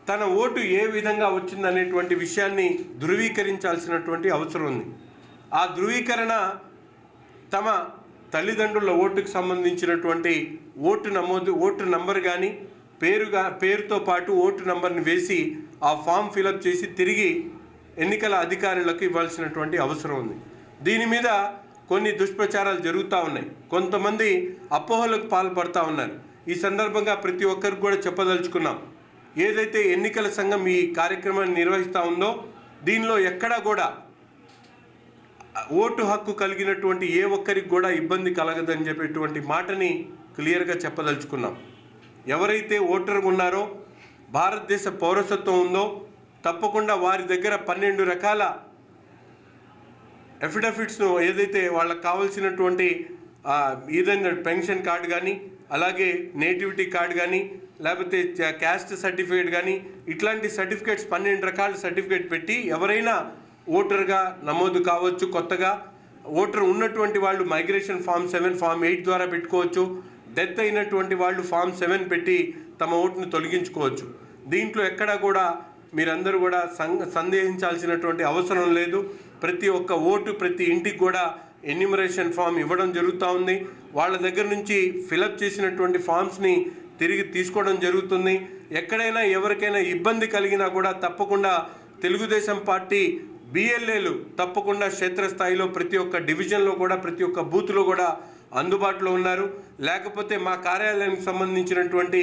తన ఓటు ఏ విధంగా వచ్చిందనేటువంటి విషయాన్ని ధృవీకరించాల్సినటువంటి అవసరం ఉంది. ఆ ధృవీకరణ తమ తల్లిదండ్రుల ఓటుకు సంబంధించినటువంటి ఓటు నంబర్ కానీ పేరుతో పాటు ఓటు నంబర్ని వేసి ఆ ఫామ్ ఫిలప్ చేసి తిరిగి ఎన్నికల అధికారులకు ఇవ్వాల్సినటువంటి అవసరం ఉంది. దీని మీద కొన్ని దుష్ప్రచారాలు జరుగుతూ ఉన్నాయి. కొంతమంది అపోహలకు పాల్పడుతూ ఉన్నారు. ఈ సందర్భంగా ప్రతి ఒక్కరికి కూడా చెప్పదలుచుకున్నాం, ఏదైతే ఎన్నికల సంఘం ఈ కార్యక్రమాన్ని నిర్వహిస్తూ ఉందో దీనిలో ఎక్కడా కూడా ఓటు హక్కు కలిగినటువంటి ఏ ఒక్కరికి కూడా ఇబ్బంది కలగదని చెప్పేటువంటి మాటని క్లియర్గా చెప్పదలుచుకున్నాం. ఎవరైతే ఓటర్గా ఉన్నారో, భారతదేశ పౌరసత్వం ఉందో తప్పకుండా వారి దగ్గర 12 రకాల అఫిడవిట్స్ను ఏదైతే వాళ్ళకి కావాల్సినటువంటి ఏదైనా పెన్షన్ కార్డు కానీ, అలాగే నేటివిటీ కార్డు కానీ, లేకపోతే క్యాస్ట్ సర్టిఫికేట్ కానీ, ఇట్లాంటి సర్టిఫికేట్స్ 12 రకాల సర్టిఫికేట్ పెట్టి ఎవరైనా ఓటర్గా నమోదు కావచ్చు. కొత్తగా ఓటర్ ఉన్నటువంటి వాళ్ళు మైగ్రేషన్ ఫామ్ 7, ఫామ్ 8 ద్వారా పెట్టుకోవచ్చు. డెత్ అయినటువంటి వాళ్ళు ఫామ్ 7 పెట్టి తమ ఓటును తొలగించుకోవచ్చు. దీంట్లో ఎక్కడా కూడా మీరందరూ కూడా సందేహించాల్సినటువంటి అవసరం లేదు. ప్రతి ఒక్క ఓటు ప్రతి ఇంటికి కూడా ఎన్యూమరేషన్ ఫామ్ ఇవ్వడం జరుగుతూ ఉంది. వాళ్ళ దగ్గర నుంచి ఫిలప్ చేసినటువంటి ఫామ్స్ని తిరిగి తీసుకోవడం జరుగుతుంది. ఎక్కడైనా ఎవరికైనా ఇబ్బంది కలిగినా కూడా తప్పకుండా తెలుగుదేశం పార్టీ BLAలు తప్పకుండా క్షేత్రస్థాయిలో ప్రతి ఒక్క డివిజన్లో కూడా ప్రతి ఒక్క బూత్లో కూడా అందుబాటులో ఉన్నారు. లేకపోతే మా కార్యాలయానికి సంబంధించినటువంటి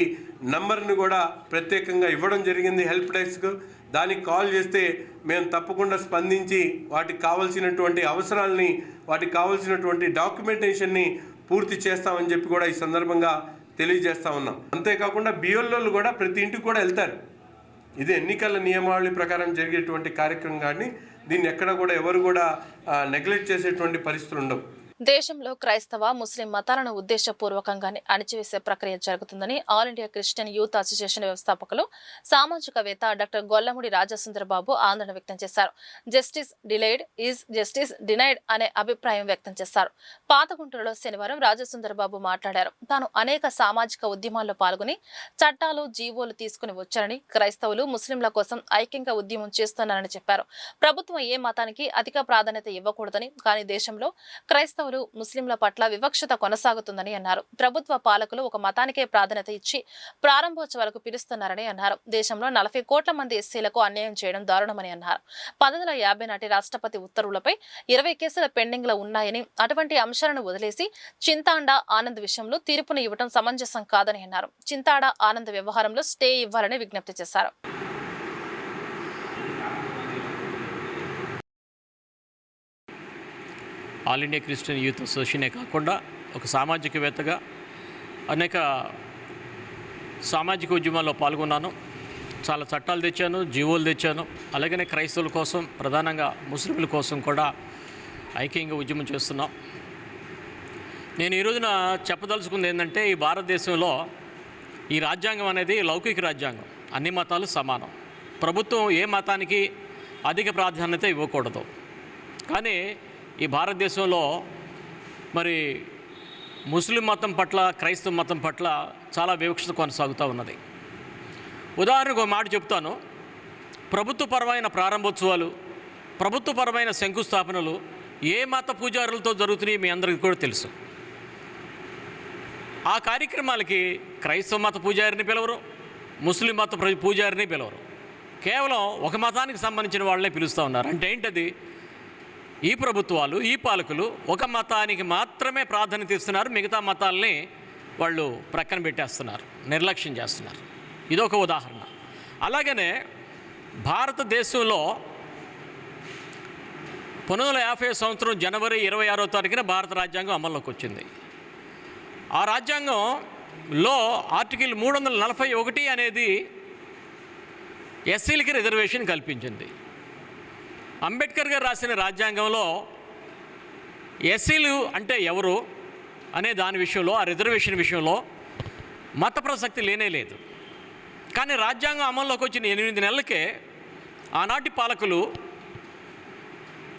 నంబర్ని కూడా ప్రత్యేకంగా ఇవ్వడం జరిగింది హెల్ప్ డెస్క్. దానికి కాల్ చేస్తే మేము తప్పకుండా స్పందించి వాటికి కావాల్సినటువంటి అవసరాలని, వాటికి కావాల్సినటువంటి డాక్యుమెంటేషన్ని పూర్తి చేస్తామని చెప్పి కూడా ఈ సందర్భంగా తెలియజేస్తూ ఉన్నాం. అంతేకాకుండా బిఎల్ఓలు కూడా ప్రతి ఇంటికి కూడా వెళ్తారు. ఇది ఎన్నికల నియమావళి ప్రకారం జరిగేటువంటి కార్యక్రమం కానీ దీన్ని ఎక్కడ కూడా ఎవరు కూడా నెగ్లెక్ట్ చేసేటువంటి పరిస్థితులు ఉండవు. దేశంలో క్రైస్తవ ముస్లిం మతాలను ఉద్దేశపూర్వకంగానే అణిచివేసే ప్రక్రియ జరుగుతుందని all India Christian youth association వ్యవస్థాపకులు సామాజికవేత్త డాక్టర్ గొల్లముడి రాజసుందరబాబు ఆందోళన వ్యక్తం చేశారు. Justice delayed is justice denied అనే అభిప్రాయం వ్యక్తం చేశారు. పాతగుంటూరులో శనివారం రాజసుందరబాబు మాట్లాడారు. తాను అనేక సామాజిక ఉద్యమాల్లో పాల్గొని చట్టాలు, జీవోలు తీసుకుని వచ్చారని, క్రైస్తవులు ముస్లింల కోసం ఐక్యంగా ఉద్యమం చేస్తున్నారని చెప్పారు. ప్రభుత్వం ఏ మతానికి అధిక ప్రాధాన్యత ఇవ్వకూడదని, కానీ దేశంలో క్రైస్తవులు ముస్లింల పట్ల వివక్షత కొనసాగుతుందని అన్నారు. ప్రభుత్వ పాలకులు ఒక మతానికే ప్రాధాన్యత ఇచ్చి ప్రారంభోత్సవాలకు పిలుస్తున్నారని అన్నారు. దేశంలో 40 కోట్ల మంది ఎస్సీలకు అన్యాయం చేయడం దారుణమని అన్నారు. 1950 నాటి రాష్ట్రపతి ఉత్తర్వులపై 20 కేసుల పెండింగ్ లో ఉన్నాయని, అటువంటి అంశాలను వదిలేసి చింతాండ ఆనంద్ విషయంలో తీర్పును ఇవ్వడం సమంజసం కాదని అన్నారు. చింతాడ ఆనంద్ వ్యవహారంలో స్టే ఇవ్వాలని విజ్ఞప్తి చేశారు. ఆల్ ఇండియా క్రిస్టియన్ యూత్ అసోసియేషనే కాకుండా ఒక సామాజికవేత్తగా అనేక సామాజిక ఉద్యమాల్లో పాల్గొన్నాను. చాలా చట్టాలు తెచ్చాను, జీవోలు తెచ్చాను. అలాగనే క్రైస్తవుల కోసం, ప్రధానంగా ముస్లింల కోసం కూడా ఐక్యంగా ఉద్యమం చేస్తున్నాం. నేను ఈ రోజున చెప్పదలుచుకుంది ఏంటంటే, ఈ భారతదేశంలో ఈ రాజ్యాంగం అనేది లౌకిక రాజ్యాంగం. అన్ని మతాలు సమానం. ప్రభుత్వం ఏ మతానికి అధిక ప్రాధాన్యత ఇవ్వకూడదు. కానీ ఈ భారతదేశంలో మరి ముస్లిం మతం పట్ల, క్రైస్తవ మతం పట్ల చాలా వివక్షత కొనసాగుతూ ఉన్నది. ఉదాహరణకు ఒక మాట చెప్తాను. ప్రభుత్వపరమైన ప్రారంభోత్సవాలు, ప్రభుత్వపరమైన శంకుస్థాపనలు ఏ మత పూజారులతో జరుగుతున్నాయి మీ అందరికీ కూడా తెలుసు. ఆ కార్యక్రమాలకి క్రైస్తవ మత పూజారిని పిలవరు, ముస్లిం మత పూజారిని పిలవరు. కేవలం ఒక మతానికి సంబంధించిన వాళ్ళనే పిలుస్తూ ఉన్నారు. అంటే ఏంటది? ఈ ప్రభుత్వాలు, ఈ పాలకులు ఒక మతానికి మాత్రమే ప్రాధాన్యత ఇస్తున్నారు. మిగతా మతాలని వాళ్ళు ప్రక్కన పెట్టేస్తున్నారు, నిర్లక్ష్యం చేస్తున్నారు. ఇదొక ఉదాహరణ. అలాగనే భారతదేశంలో 1950 సంవత్సరం జనవరి 26వ తారీఖున భారత రాజ్యాంగం అమల్లోకి వచ్చింది. ఆ రాజ్యాంగంలో ఆర్టికల్ 341 అనేది ఎస్సీలకి రిజర్వేషన్ కల్పించింది. అంబేద్కర్ గారు రాసిన రాజ్యాంగంలో ఎస్సీలు అంటే ఎవరు అనే దాని విషయంలో, ఆ రిజర్వేషన్ విషయంలో మత ప్రసక్తి లేనే లేదు. కానీ రాజ్యాంగం అమల్లోకి వచ్చిన 8 నెలలకే ఆనాటి పాలకులు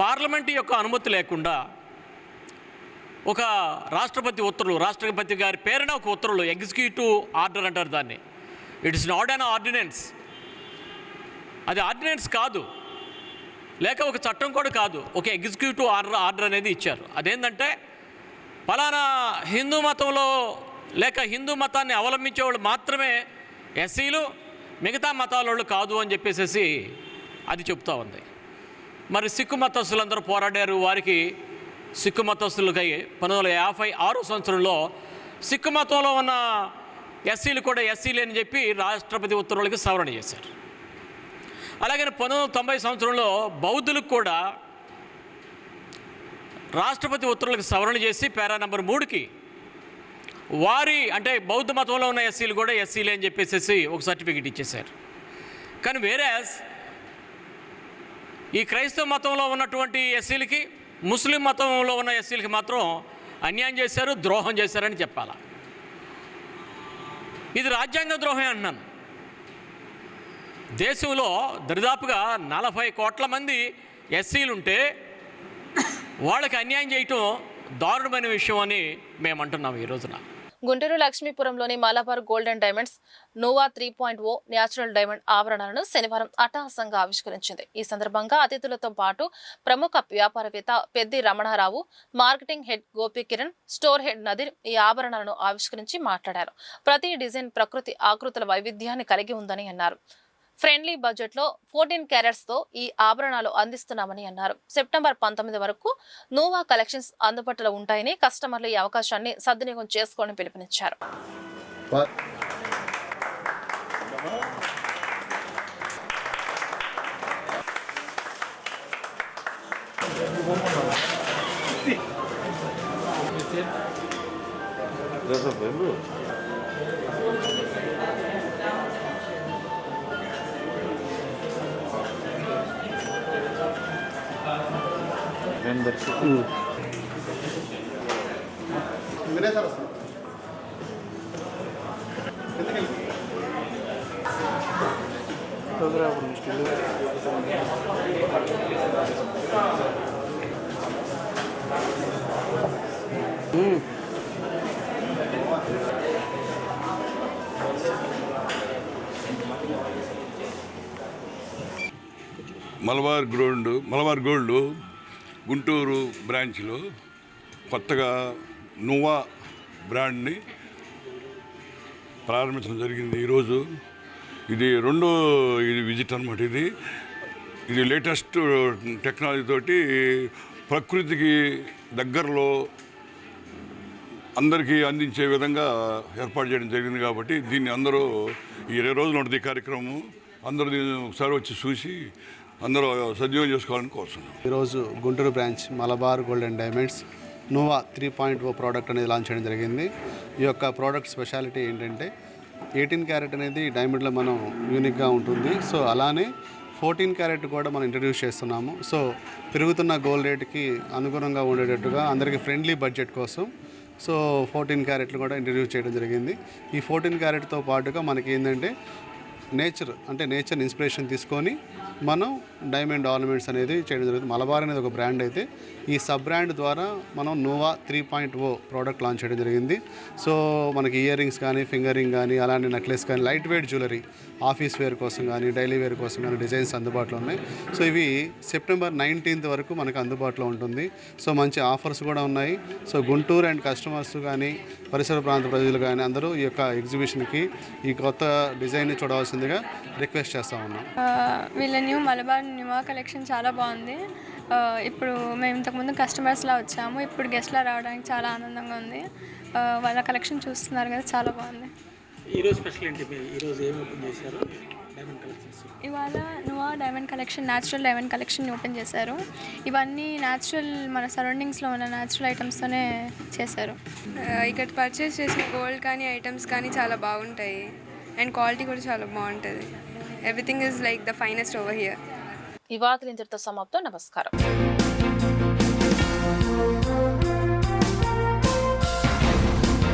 పార్లమెంటు యొక్క అనుమతి లేకుండా ఒక రాష్ట్రపతి ఉత్తర్వులు, రాష్ట్రపతి గారి పేరున ఒక ఉత్తర్వులు, ఎగ్జిక్యూటివ్ ఆర్డర్ అంటారు దాన్ని. It is not an ordinance. అది ఆర్డినెన్స్ కాదు, లేక ఒక చట్టం కూడా కాదు. ఒక ఎగ్జిక్యూటివ్ ఆర్డర్ అనేది ఇచ్చారు. అదేంటంటే, ఫలానా హిందూ మతంలో లేక హిందూ మతాన్ని అవలంబించే వాళ్ళు మాత్రమే ఎస్సీలు, మిగతా మతాల వాళ్ళు కాదు అని చెప్పేసి అది చెప్తూ ఉంది. మరి సిక్కు మతస్థులందరూ పోరాడారు. వారికి సిక్కు మతస్థులకై 1956 సంవత్సరంలో సిక్కు మతంలో ఉన్న ఎస్సీలు కూడా ఎస్సీలు అని చెప్పి రాష్ట్రపతి ఉత్తర్వులకి సవరణ చేశారు. అలాగే 1990 సంవత్సరంలో బౌద్ధులకు కూడా రాష్ట్రపతి ఉత్తర్వులకు సవరణ చేసి పారా నంబర్ 3కి వారి అంటే బౌద్ధ మతంలో ఉన్న ఎస్సీలు కూడా ఎస్సీలే అని చెప్పేసి ఒక సర్టిఫికెట్ ఇచ్చేశారు. కానీ వేరేస్ ఈ క్రైస్తవ మతంలో ఉన్నటువంటి ఎస్సీలకి, ముస్లిం మతంలో ఉన్న ఎస్సీలకి మాత్రం అన్యాయం చేశారు, ద్రోహం చేశారని చెప్పాలా. ఇది రాజ్యాంగ ద్రోహం అంటున్నాను. దేశంలో దరిదాపుగా 40 కోట్ల మంది ఎస్సీలుంటే వాళ్ళకి అన్యాయం చేయటం దారుణమైన విషయం అని మేము అంటున్నాం ఈ రోజున. గుంటూరు లక్ష్మీపురంలోని Malabar golden diamonds Nova 3.0 natural diamond ఆభరణాలను శనివారం అట్టహాసంగా ఆవిష్కరించింది. ఈ సందర్భంగా అతిథులతో పాటు ప్రముఖ వ్యాపారవేత్త Peddi Ramanarao, marketing head Gopi Kiran, store head Nadeer ఈ ఆభరణాలను ఆవిష్కరించి మాట్లాడారు. ప్రతి డిజైన్ ప్రకృతి ఆకృతుల వైవిధ్యాన్ని కలిగి ఉందని అన్నారు. ఫ్రెండ్లీ బడ్జెట్ లో 14 క్యారెట్స్ తో ఈ ఆభరణాలు అందిస్తున్నామని అన్నారు. సెప్టెంబర్ 19 వరకు నోవా కలెక్షన్స్ అందుబాటులో ఉంటాయని కస్టమర్లు ఈ అవకాశాన్ని సద్వినియోగం చేసుకోవాలని పిలుపునిచ్చారు. మలబార్ గోల్డ్ గుంటూరు బ్రాంచ్లో కొత్తగా నోవా బ్రాండ్ని ప్రారంభించడం జరిగింది. ఈరోజు ఇది ఇది విజిట్ అనమాట. ఇది లేటెస్ట్ టెక్నాలజీ తోటి ప్రకృతికి దగ్గరలో అందరికీ అందించే విధంగా ఏర్పాటు చేయడం జరిగింది. కాబట్టి దీన్ని అందరూ 20 రోజులు ఉంటుంది ఈ కార్యక్రమం. అందరూ దీన్ని ఒకసారి వచ్చి చూసి అందరూ సద్వినియోగం చేసుకోవాలని కోరుతున్నాం. ఈరోజు Guntur branch Malabar Gold and Diamonds Nova 3.0 product అనేది లాంచ్ చేయడం జరిగింది. ఈ యొక్క ప్రోడక్ట్ స్పెషాలిటీ ఏంటంటే 18 క్యారెట్ అనేది డైమండ్లో మనం యూనిక్గా ఉంటుంది. సో అలానే 14 క్యారెట్ కూడా మనం ఇంట్రడ్యూస్ చేస్తున్నాము. సో పెరుగుతున్న గోల్డ్ రేట్కి అనుగుణంగా ఉండేటట్టుగా అందరికీ ఫ్రెండ్లీ బడ్జెట్ కోసం సో 14 క్యారెట్లు కూడా ఇంట్రడ్యూస్ చేయడం జరిగింది. ఈ 14 క్యారెట్తో పాటుగా మనకి ఏంటంటే నేచర్ ఇన్స్పిరేషన్ తీసుకొని మనం డైమండ్ ఆర్నమెంట్స్ అనేది చేయడం జరుగుతుంది. మలబార్ అనేది ఒక బ్రాండ్ అయితే ఈ సబ్ బ్రాండ్ ద్వారా మనం నోవా 3.0 ప్రోడక్ట్ లాంచ్ చేయడం జరిగింది. సో మనకి ఇయర్ రింగ్స్ కానీ, ఫింగర్ రింగ్ కానీ, అలానే నెక్లెస్ కానీ, light weight jewellery office wear కోసం కానీ, డైలీ వేర్ కోసం కానీ డిజైన్స్ అందుబాటులో ఉన్నాయి. సో ఇవి సెప్టెంబర్ 19 వరకు మనకు అందుబాటులో ఉంటుంది. సో మంచి ఆఫర్స్ కూడా ఉన్నాయి. సో గుంటూరు అండ్ కస్టమర్స్ కానీ, పరిసర ప్రాంత ప్రజలు కానీ అందరూ ఈ యొక్క ఎగ్జిబిషన్కి ఈ కొత్త డిజైన్ని చూడవలసిందిగా రిక్వెస్ట్ చేస్తూ ఉన్నాం. వీళ్ళ మలబార్ న్యూ కలెక్షన్ చాలా బాగుంది. ఇప్పుడు మేము ఇంతకుముందు కస్టమర్స్లా వచ్చాము, ఇప్పుడు గెస్ట్లా రావడానికి చాలా ఆనందంగా ఉంది. వాళ్ళ కలెక్షన్ చూస్తున్నారు కదా, చాలా బాగుంది. ఈరోజు స్పెషల్ ఏంటి? ఈరోజు ఏం ఓపెన్ చేశారు? డైమండ్ కలెక్షన్స్ ఇవాళ Nova diamond collection, natural diamond collection open చేశారు. ఇవన్నీ న్యాచురల్, మన సరౌండింగ్స్లో ఉన్న న్యాచురల్ ఐటమ్స్తోనే చేశారు. ఇక్కడ పర్చేస్ చేసిన గోల్డ్ కానీ ఐటమ్స్ కానీ చాలా బాగుంటాయి అండ్ క్వాలిటీ కూడా చాలా బాగుంటుంది. Everything is like the finest over here. ఈ వార్తలు ఇంతటితో సమాప్తం. నమస్కారం.